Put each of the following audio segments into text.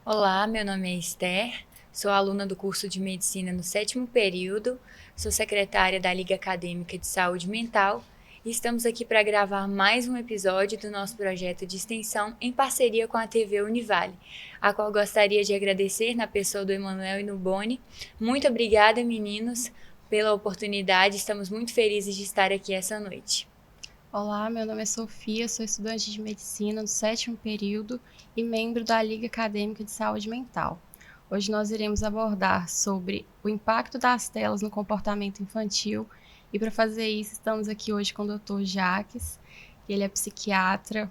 Olá, meu nome é Esther, sou aluna do curso de Medicina no sétimo período, sou secretária da Liga Acadêmica de Saúde Mental e estamos aqui para gravar mais um episódio do nosso projeto de extensão em parceria com a TV Univale, a qual gostaria de agradecer na pessoa do Emanuel e no Boni. Muito obrigada, meninos, pela oportunidade, estamos muito felizes de estar aqui essa noite. Olá, meu nome é Sofia, sou estudante de medicina no sétimo período e membro da Liga Acadêmica de Saúde Mental. Hoje nós iremos abordar sobre o impacto das telas no comportamento infantil e para fazer isso estamos aqui hoje com o Dr. Jaques, ele é psiquiatra,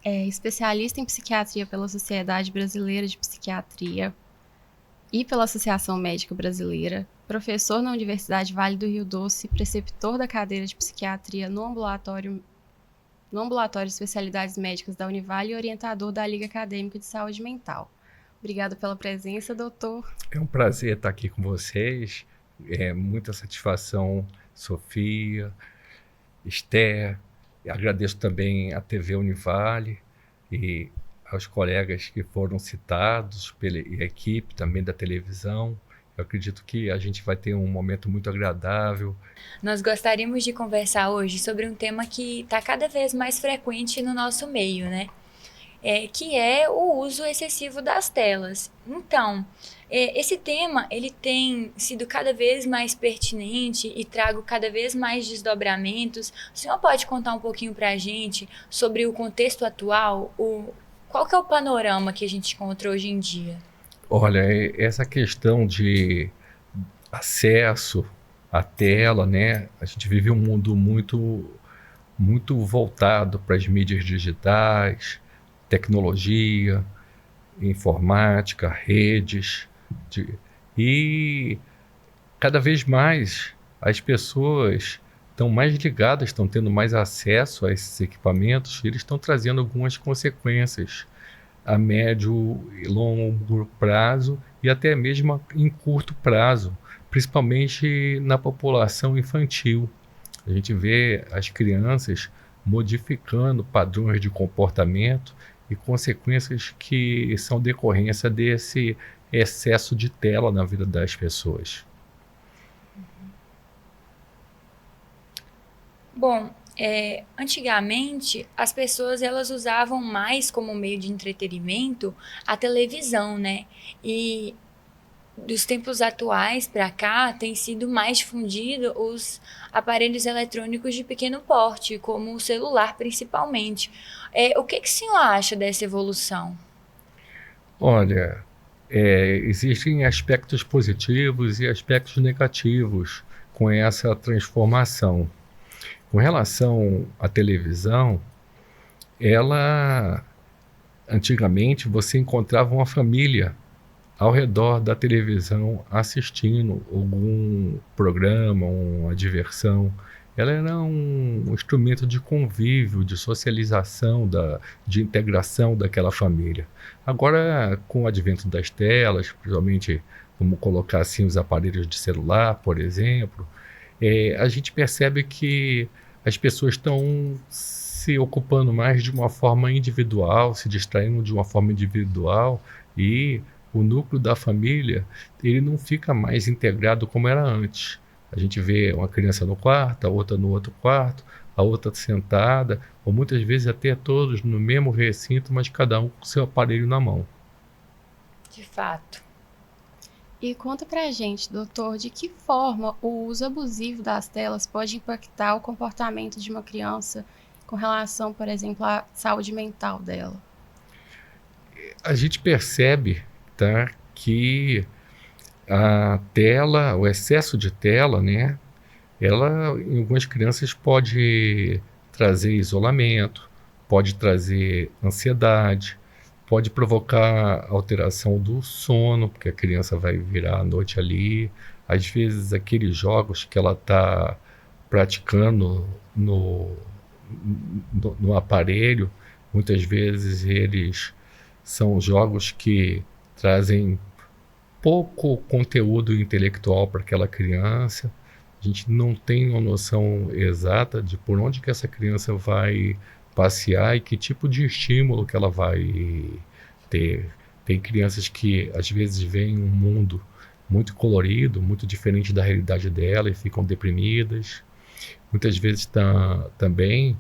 especialista em psiquiatria pela Sociedade Brasileira de Psiquiatria e pela Associação Médica Brasileira, professor na Universidade Vale do Rio Doce, preceptor da cadeira de psiquiatria no ambulatório de especialidades médicas da Univale e orientador da Liga Acadêmica de Saúde Mental. Obrigada pela presença, doutor. É um prazer estar aqui com vocês. É muita satisfação, Sofia, Esther. Agradeço também à TV Univale e aos colegas que foram citados pela equipe também da televisão. Eu acredito que a gente vai ter um momento muito agradável. Nós gostaríamos de conversar hoje sobre um tema que está cada vez mais frequente no nosso meio, né? Que é o uso excessivo das telas. Então, esse tema ele tem sido cada vez mais pertinente e trago cada vez mais desdobramentos. O senhor pode contar um pouquinho para a gente sobre o contexto atual? Qual que é o panorama que a gente encontra hoje em dia? Olha, essa questão de acesso à tela, né? A gente vive um mundo muito voltado para as mídias digitais, tecnologia, informática, redes, e cada vez mais as pessoas estão mais ligadas, estão tendo mais acesso a esses equipamentos, e eles estão trazendo algumas consequências a médio e longo prazo e até mesmo em curto prazo, principalmente na população infantil. A gente vê as crianças modificando padrões de comportamento e consequências que são decorrência desse excesso de tela na vida das pessoas. Bom, antigamente as pessoas elas usavam mais como meio de entretenimento a televisão, né? E dos tempos atuais para cá tem sido mais difundido os aparelhos eletrônicos de pequeno porte, como o celular principalmente. O que o senhor acha dessa evolução? Olha, existem aspectos positivos e aspectos negativos com essa transformação. Com relação à televisão, ela antigamente você encontrava uma família ao redor da televisão assistindo algum programa, uma diversão. Ela era um instrumento de convívio, de socialização, de integração daquela família. Agora, com o advento das telas, principalmente, vamos colocar assim, os aparelhos de celular, por exemplo, a gente percebe que as pessoas estão se ocupando mais de uma forma individual, se distraindo de uma forma individual, e o núcleo da família ele não fica mais integrado como era antes. A gente vê uma criança no quarto, a outra no outro quarto, a outra sentada, ou muitas vezes até todos no mesmo recinto, mas cada um com seu aparelho na mão. De fato. E conta pra gente, doutor, de que forma o uso abusivo das telas pode impactar o comportamento de uma criança com relação, por exemplo, à saúde mental dela? A gente percebe, tá, que a tela, o excesso de tela, né, ela em algumas crianças pode trazer isolamento, pode trazer ansiedade, pode provocar alteração do sono, porque a criança vai virar à noite ali. Às vezes aqueles jogos que ela está praticando no aparelho, muitas vezes eles são jogos que trazem pouco conteúdo intelectual para aquela criança. A gente não tem uma noção exata de por onde que essa criança vai passear e que tipo de estímulo que ela vai ter. Tem crianças que às vezes veem um mundo muito colorido, muito diferente da realidade dela e ficam deprimidas. Muitas vezes também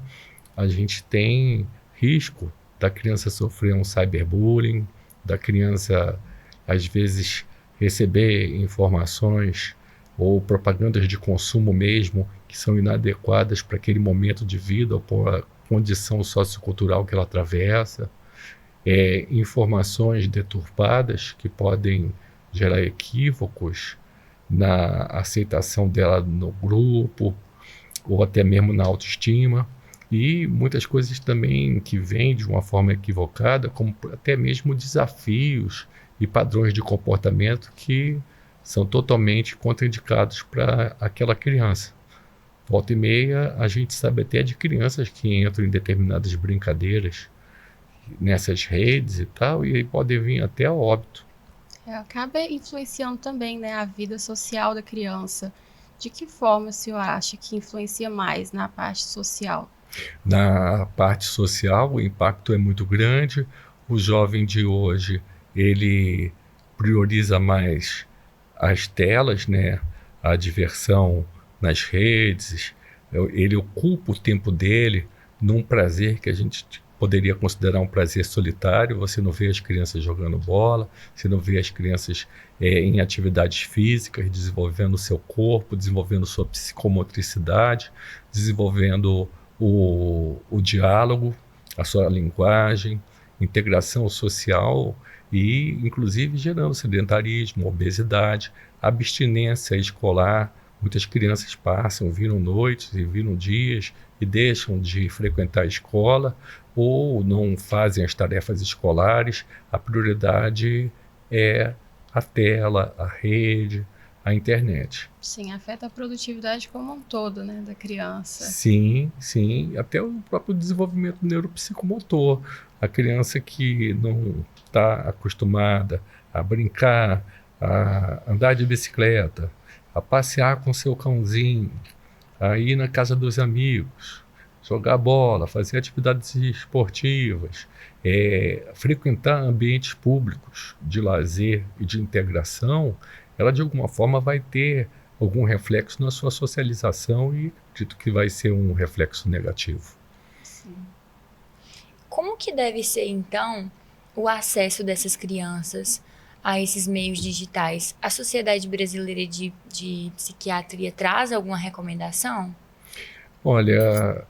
a gente tem risco da criança sofrer um cyberbullying, da criança às vezes receber informações ou propagandas de consumo mesmo que são inadequadas para aquele momento de vida ou para a condição sociocultural que ela atravessa, informações deturpadas que podem gerar equívocos na aceitação dela no grupo ou até mesmo na autoestima, e muitas coisas também que vêm de uma forma equivocada, como até mesmo desafios e padrões de comportamento que são totalmente contraindicados para aquela criança. Volta e meia, a gente sabe até de crianças que entram em determinadas brincadeiras nessas redes e tal, e podem vir até a óbito. Acaba influenciando também, né, a vida social da criança. De que forma o senhor acha que influencia mais na parte social? Na parte social, o impacto é muito grande. O jovem de hoje, ele prioriza mais as telas, né? A diversão nas redes. Ele ocupa o tempo dele num prazer que a gente poderia considerar um prazer solitário. Você não vê as crianças jogando bola, você não vê as crianças em atividades físicas, desenvolvendo o seu corpo, desenvolvendo sua psicomotricidade, desenvolvendo o diálogo, a sua linguagem, integração social e, inclusive, gerando sedentarismo, obesidade, abstinência escolar. Muitas crianças viram noites e viram dias e deixam de frequentar a escola ou não fazem as tarefas escolares. A prioridade é a tela, a rede, a internet. Sim, afeta a produtividade como um todo, né, da criança. Sim, sim, até o próprio desenvolvimento neuropsicomotor. A criança que não está acostumada a brincar, a andar de bicicleta, a passear com seu cãozinho, a ir na casa dos amigos, jogar bola, fazer atividades esportivas, frequentar ambientes públicos de lazer e de integração, ela de alguma forma vai ter algum reflexo na sua socialização e acredito que vai ser um reflexo negativo. Sim. Como que deve ser, então, o acesso dessas crianças a esses meios digitais? A Sociedade Brasileira de Psiquiatria traz alguma recomendação? Olha,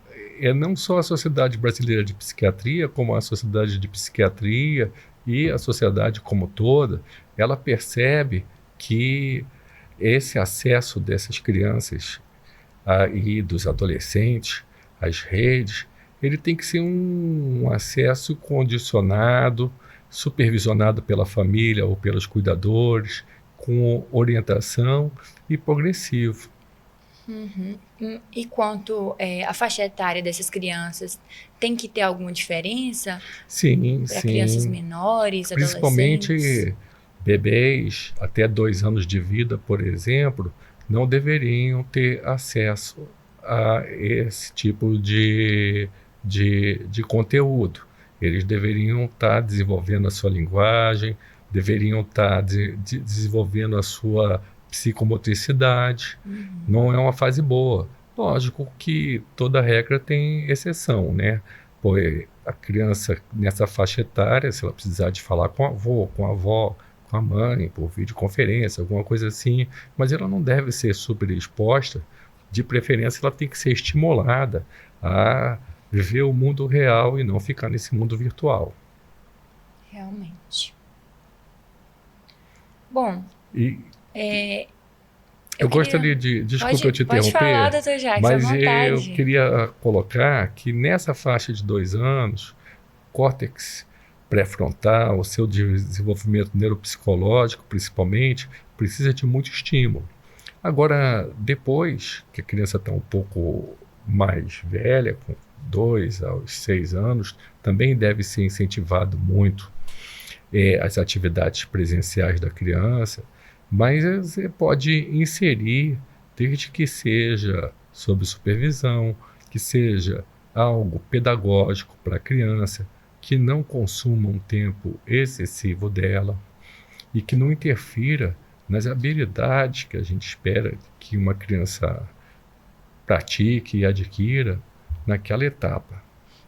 não só a Sociedade Brasileira de Psiquiatria, como a Sociedade de Psiquiatria e a sociedade como toda, ela percebe que esse acesso dessas crianças e dos adolescentes às redes, ele tem que ser um acesso condicionado, supervisionado pela família ou pelos cuidadores, com orientação e progressivo. Uhum. E quanto à faixa etária dessas crianças, tem que ter alguma diferença? Sim, para sim. Crianças menores, Principalmente adolescentes? bebês até 2 anos de vida, por exemplo, não deveriam ter acesso a esse tipo de conteúdo. Eles deveriam estar desenvolvendo a sua linguagem, deveriam estar desenvolvendo a sua psicomotricidade. Não é uma fase boa. Lógico que toda regra tem exceção, né? Pois a criança nessa faixa etária, se ela precisar de falar com o avô, com a avó, com a mãe, por videoconferência, alguma coisa assim, mas ela não deve ser super exposta. De preferência, ela tem que ser estimulada a viver o mundo real e não ficar nesse mundo virtual. Realmente. Bom, eu gostaria de... Desculpa eu te Pode interromper, falar, doutor Jacques, mas à vontade. eu queria colocar que nessa faixa de 2 anos, córtex pré-frontal, o seu desenvolvimento neuropsicológico, principalmente, precisa de muito estímulo. Agora, depois que a criança está um pouco mais velha, com 2 aos 6 anos, também deve ser incentivado muito as atividades presenciais da criança, mas você pode inserir, desde que seja sob supervisão, que seja algo pedagógico para a criança, que não consuma um tempo excessivo dela e que não interfira nas habilidades que a gente espera que uma criança pratique e adquira naquela etapa.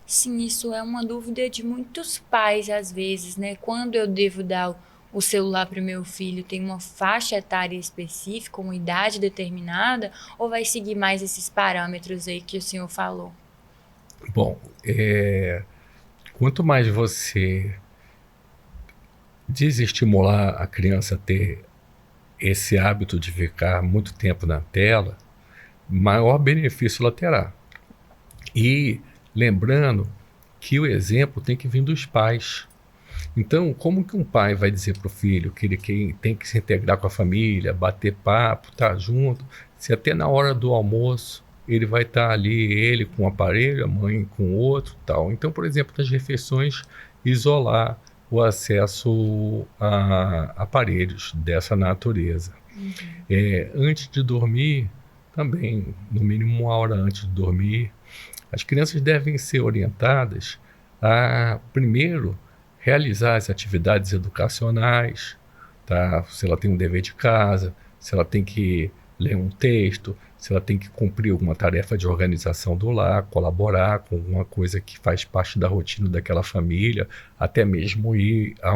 Sim, isso é uma dúvida de muitos pais às vezes, né? Quando eu devo dar o celular para o meu filho? Tem uma faixa etária específica, uma idade determinada, ou vai seguir mais esses parâmetros aí que o senhor falou? Bom, quanto mais você desestimular a criança a ter esse hábito de ficar muito tempo na tela, maior benefício ela terá. E lembrando que o exemplo tem que vir dos pais. Então, como que um pai vai dizer para o filho que ele tem que se integrar com a família, bater papo, estar junto, se até na hora do almoço ele vai estar ali, ele com um aparelho, a mãe com outro, tal. Então, por exemplo, nas refeições, isolar o acesso a aparelhos dessa natureza. Antes de dormir, também, no mínimo 1 hora antes de dormir, as crianças devem ser orientadas a, primeiro, realizar as atividades educacionais, tá? Se ela tem um dever de casa, se ela tem que ler um texto, se ela tem que cumprir alguma tarefa de organização do lar, colaborar com alguma coisa que faz parte da rotina daquela família, até mesmo ir a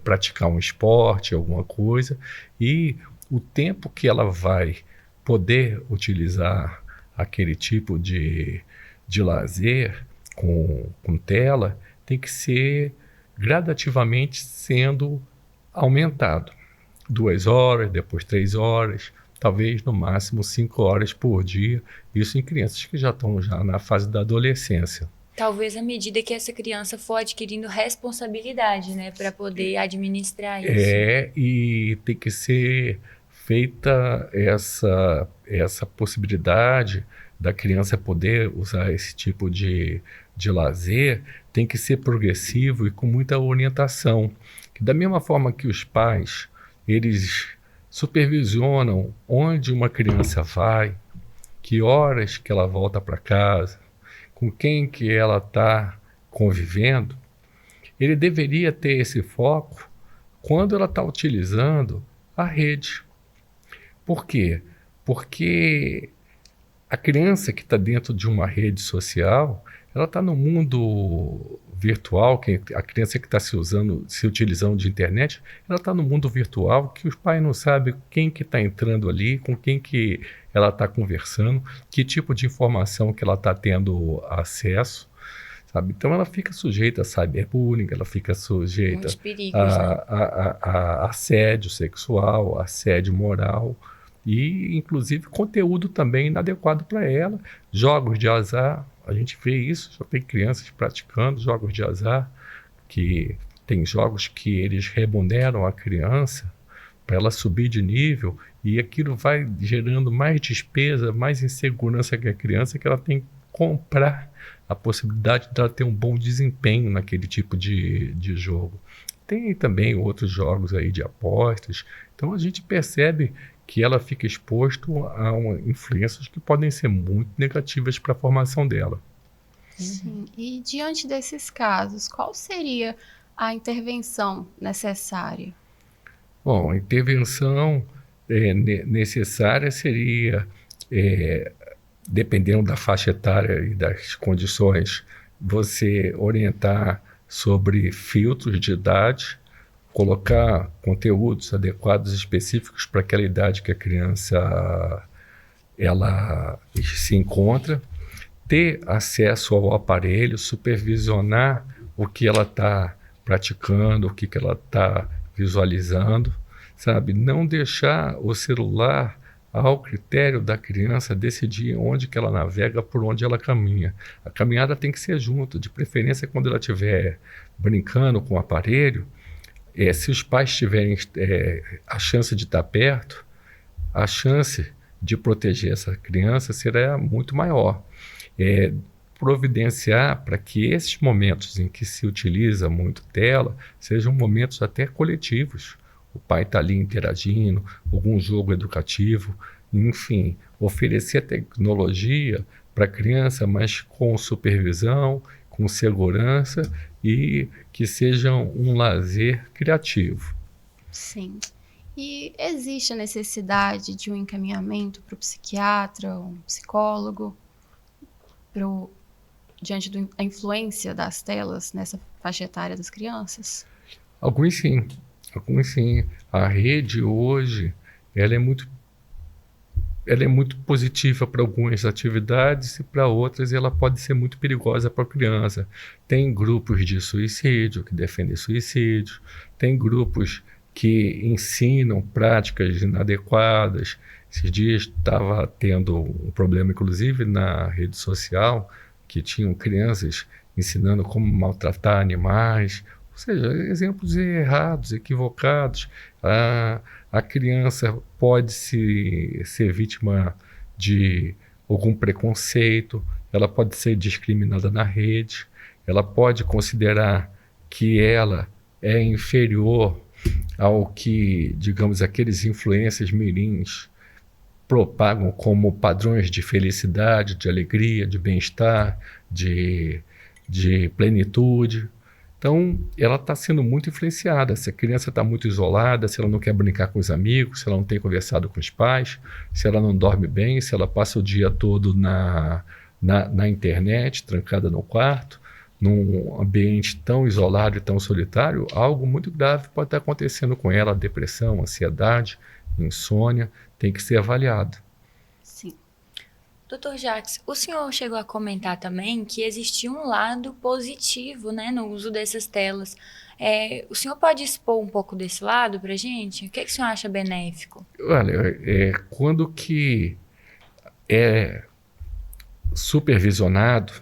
praticar um esporte, alguma coisa, e o tempo que ela vai poder utilizar aquele tipo de lazer com tela tem que ser gradativamente sendo aumentado. 2 horas, depois 3 horas, talvez no máximo 5 horas por dia, isso em crianças que já estão na fase da adolescência. Talvez à medida que essa criança for adquirindo responsabilidade, né, para poder administrar isso. E tem que ser feita essa possibilidade da criança poder usar esse tipo de lazer, tem que ser progressivo e com muita orientação. Que da mesma forma que os pais, eles supervisionam onde uma criança vai, que horas que ela volta para casa, com quem que ela está convivendo, ele deveria ter esse foco quando ela está utilizando a rede. Por quê? Porque a criança que está dentro de uma rede social, ela está no mundo virtual, a criança que está se utilizando de internet, ela está no mundo virtual que os pais não sabem quem que está entrando ali, com quem que ela está conversando, que tipo de informação que ela está tendo acesso, sabe? Então ela fica sujeita a cyberbullying, ela fica sujeita a assédio sexual, assédio moral, e inclusive conteúdo também inadequado para ela, jogos de azar. A gente vê isso, já tem crianças praticando jogos de azar, que tem jogos que eles remuneram a criança para ela subir de nível, e aquilo vai gerando mais despesa, mais insegurança que a criança, que ela tem que comprar a possibilidade de ela ter um bom desempenho naquele tipo de jogo. Tem também outros jogos aí de apostas, então a gente percebe que ela fica exposto a influências que podem ser muito negativas para a formação dela. Sim. E diante desses casos, qual seria a intervenção necessária? Bom, a intervenção necessária seria, dependendo da faixa etária e das condições, você orientar sobre filtros de idade, colocar conteúdos adequados e específicos para aquela idade que a criança ela se encontra, ter acesso ao aparelho, supervisionar o que ela está praticando, o que ela está visualizando, sabe? Não deixar o celular ao critério da criança decidir onde que ela navega, por onde ela caminha. A caminhada tem que ser junto, de preferência quando ela estiver brincando com o aparelho. Se os pais tiverem a chance de estar perto, a chance de proteger essa criança será muito maior. Providenciar para que esses momentos em que se utiliza muito tela sejam momentos até coletivos. O pai está ali interagindo, algum jogo educativo, enfim, oferecer tecnologia para a criança, mas com supervisão com segurança e que sejam um lazer criativo. Sim. E existe a necessidade de um encaminhamento para o psiquiatra, um psicólogo, diante da influência das telas nessa faixa etária das crianças? Alguns sim, alguns sim. A rede hoje, ela é muito positiva para algumas atividades e para outras ela pode ser muito perigosa para a criança. Tem grupos de suicídio que defendem suicídio, tem grupos que ensinam práticas inadequadas. Esses dias estava tendo um problema, inclusive, na rede social, que tinham crianças ensinando como maltratar animais, ou seja, exemplos errados, equivocados. A criança pode ser vítima de algum preconceito, ela pode ser discriminada na rede, ela pode considerar que ela é inferior ao que, digamos, aqueles influencers mirins propagam como padrões de felicidade, de alegria, de bem-estar, de plenitude. Então, ela está sendo muito influenciada. Se a criança está muito isolada, se ela não quer brincar com os amigos, se ela não tem conversado com os pais, se ela não dorme bem, se ela passa o dia todo na internet, trancada no quarto, num ambiente tão isolado e tão solitário, algo muito grave pode estar acontecendo com ela, depressão, ansiedade, insônia, tem que ser avaliado. Sim. Dr. Jacques, o senhor chegou a comentar também que existia um lado positivo, né, no uso dessas telas. O senhor pode expor um pouco desse lado para a gente? O que o senhor acha benéfico? Olha, quando que é supervisionado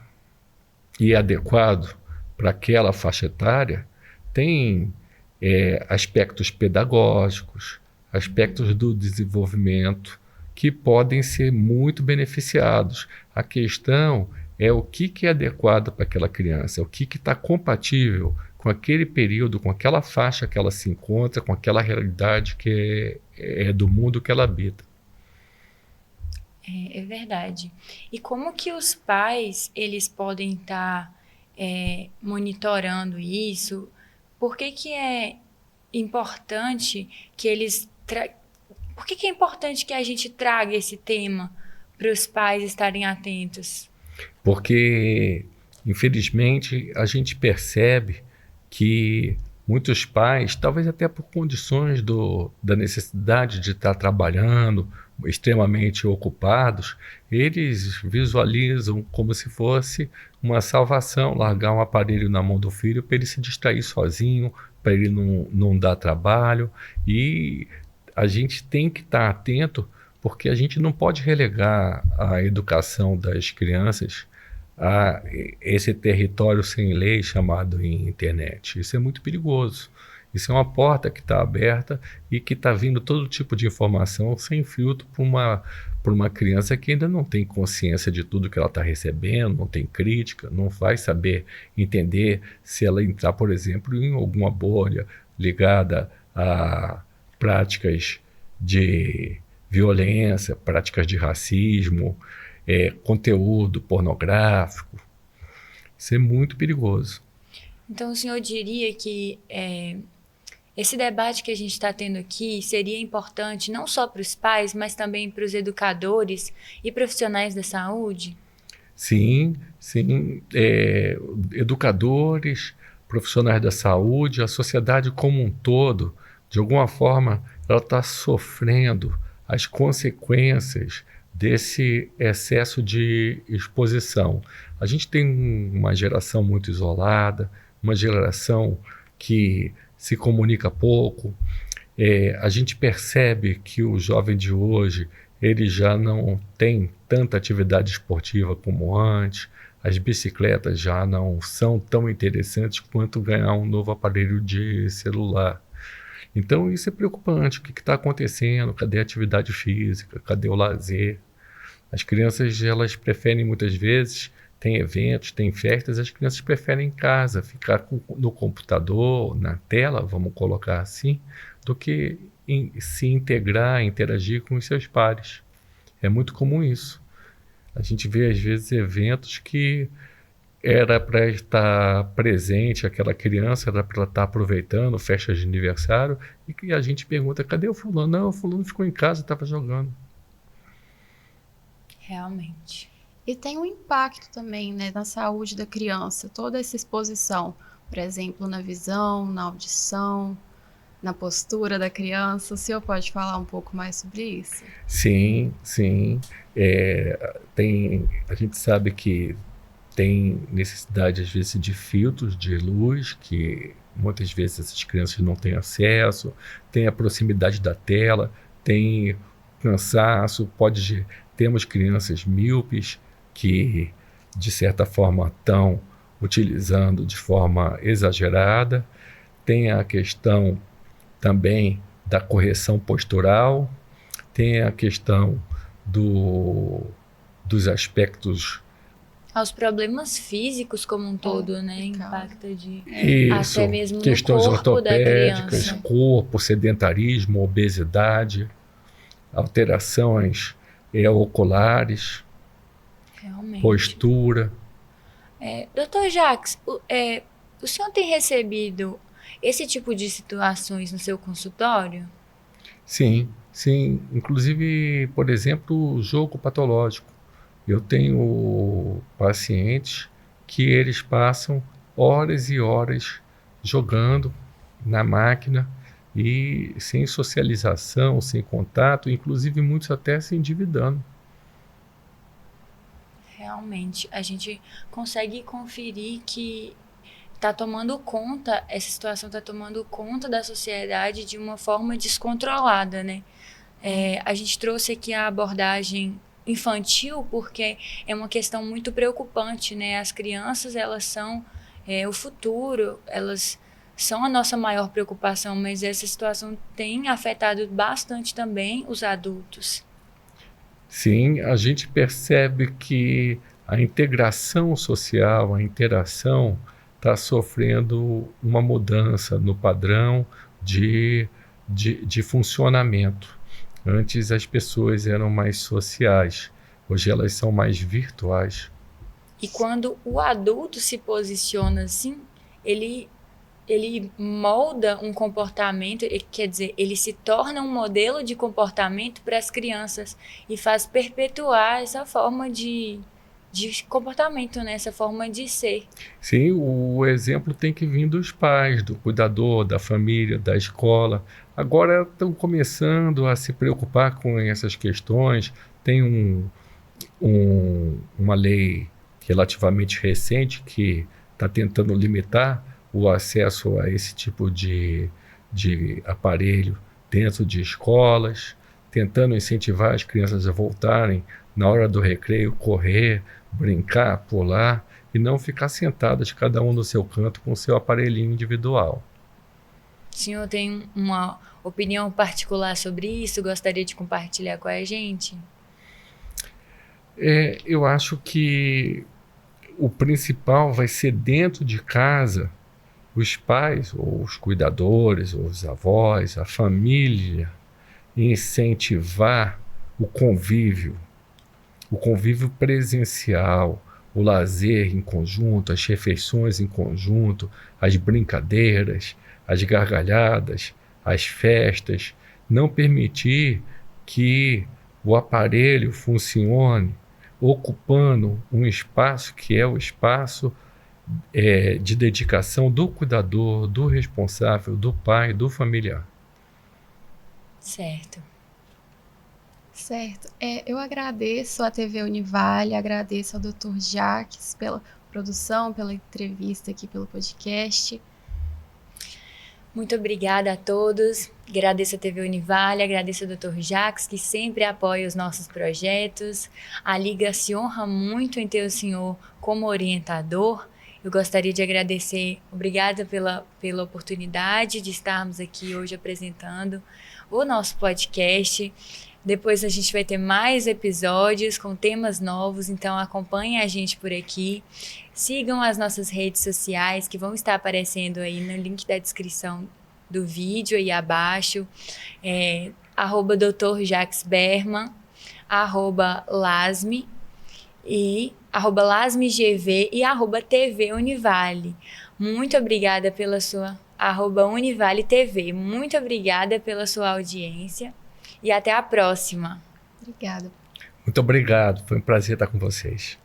e adequado para aquela faixa etária, tem aspectos pedagógicos, aspectos do desenvolvimento que podem ser muito beneficiados. A questão é o que é adequado para aquela criança, o que está compatível com aquele período, com aquela faixa que ela se encontra, com aquela realidade que é do mundo que ela habita. É verdade. E como que os pais, eles podem estar monitorando isso? Por que é importante que eles... Por que é importante que a gente traga esse tema para os pais estarem atentos? Porque, infelizmente, a gente percebe que muitos pais, talvez até por condições da necessidade de estar trabalhando, extremamente ocupados, eles visualizam como se fosse uma salvação, largar um aparelho na mão do filho para ele se distrair sozinho, para ele não dar trabalho. E a gente tem que estar atento, porque a gente não pode relegar a educação das crianças a esse território sem lei chamado internet. Isso é muito perigoso. Isso é uma porta que está aberta e que está vindo todo tipo de informação sem filtro para uma criança que ainda não tem consciência de tudo que ela está recebendo, não tem crítica, não vai saber entender se ela entrar, por exemplo, em alguma bolha ligada a práticas de violência, práticas de racismo, conteúdo pornográfico. Isso é muito perigoso. Então, o senhor diria que esse debate que a gente está tendo aqui seria importante não só para os pais, mas também para os educadores e profissionais da saúde? Sim, sim. Educadores, profissionais da saúde, a sociedade como um todo, de alguma forma, ela está sofrendo as consequências desse excesso de exposição. A gente tem uma geração muito isolada, uma geração que se comunica pouco. A gente percebe que o jovem de hoje ele já não tem tanta atividade esportiva como antes, as bicicletas já não são tão interessantes quanto ganhar um novo aparelho de celular. Então isso é preocupante. O que está acontecendo? Cadê a atividade física? Cadê o lazer? As crianças, elas preferem muitas vezes, tem eventos, tem festas, as crianças preferem em casa, ficar no computador, na tela, vamos colocar assim, do que se integrar, interagir com os seus pares. É muito comum isso. A gente vê às vezes eventos que era para estar presente, aquela criança era para ela estar aproveitando festa de aniversário, e que a gente pergunta, cadê o fulano? Não, o fulano ficou em casa, estava jogando. Realmente. E tem um impacto também, né, na saúde da criança, toda essa exposição, por exemplo, na visão, na audição, na postura da criança. O senhor pode falar um pouco mais sobre isso? Sim, sim. A gente sabe que tem necessidade, às vezes, de filtros de luz, que muitas vezes essas crianças não têm acesso, tem a proximidade da tela, tem cansaço, temos crianças míopes que, de certa forma, estão utilizando de forma exagerada, tem a questão também da correção postural, tem a questão dos aspectos. Aos problemas físicos como um todo, né? Impacta até mesmo questões no corpo da ortopédicas, criança. corpo, sedentarismo, obesidade, alterações oculares, Realmente. postura. Dr. Jacques, o senhor tem recebido esse tipo de situações no seu consultório? Sim, sim. Inclusive, por exemplo, o jogo patológico. Eu tenho pacientes que eles passam horas e horas jogando na máquina e sem socialização, sem contato, inclusive muitos até se endividando. Realmente, a gente consegue conferir que essa situação está tomando conta da sociedade de uma forma descontrolada, né? A gente trouxe aqui a abordagem infantil porque é uma questão muito preocupante, né? As crianças, elas são o futuro, elas são a nossa maior preocupação, mas essa situação tem afetado bastante também os adultos. Sim, a gente percebe que a integração social, a interação está sofrendo uma mudança no padrão de funcionamento. Antes as pessoas eram mais sociais, hoje elas são mais virtuais. E quando o adulto se posiciona assim, ele molda um comportamento, quer dizer, ele se torna um modelo de comportamento para as crianças e faz perpetuar essa forma de comportamento, né? Essa forma de ser. Sim, o exemplo tem que vir dos pais, do cuidador, da família, da escola. Agora estão começando a se preocupar com essas questões. Tem uma lei relativamente recente que está tentando limitar o acesso a esse tipo de aparelho dentro de escolas, tentando incentivar as crianças a voltarem na hora do recreio, correr, brincar, pular e não ficar sentadas cada um no seu canto com o seu aparelhinho individual. O senhor tem uma opinião particular sobre isso? Gostaria de compartilhar com a gente? Eu acho que o principal vai ser dentro de casa, os pais, ou os cuidadores, ou os avós, a família, incentivar o convívio presencial, o lazer em conjunto, as refeições em conjunto, as brincadeiras, as gargalhadas, as festas, não permitir que o aparelho funcione ocupando um espaço que é o espaço de dedicação do cuidador, do responsável, do pai, do familiar. Certo. Certo. Eu agradeço à TV Univale, agradeço ao Dr. Jacques pela produção, pela entrevista aqui pelo podcast. Muito obrigada a todos. Agradeço a TV Univale, agradeço ao Dr. Jacques, que sempre apoia os nossos projetos. A Liga se honra muito em ter o senhor como orientador. Eu gostaria de agradecer, obrigada pela oportunidade de estarmos aqui hoje apresentando o nosso podcast. Depois a gente vai ter mais episódios com temas novos, então acompanhem a gente por aqui. Sigam as nossas redes sociais que vão estar aparecendo aí no link da descrição do vídeo aí abaixo. @Dr. Jacques Berman, @Lasme e @lasmegv e @TV Univale. Muito obrigada pela sua @Univale TV. Muito obrigada pela sua audiência e até a próxima. Obrigada. Muito obrigado, foi um prazer estar com vocês.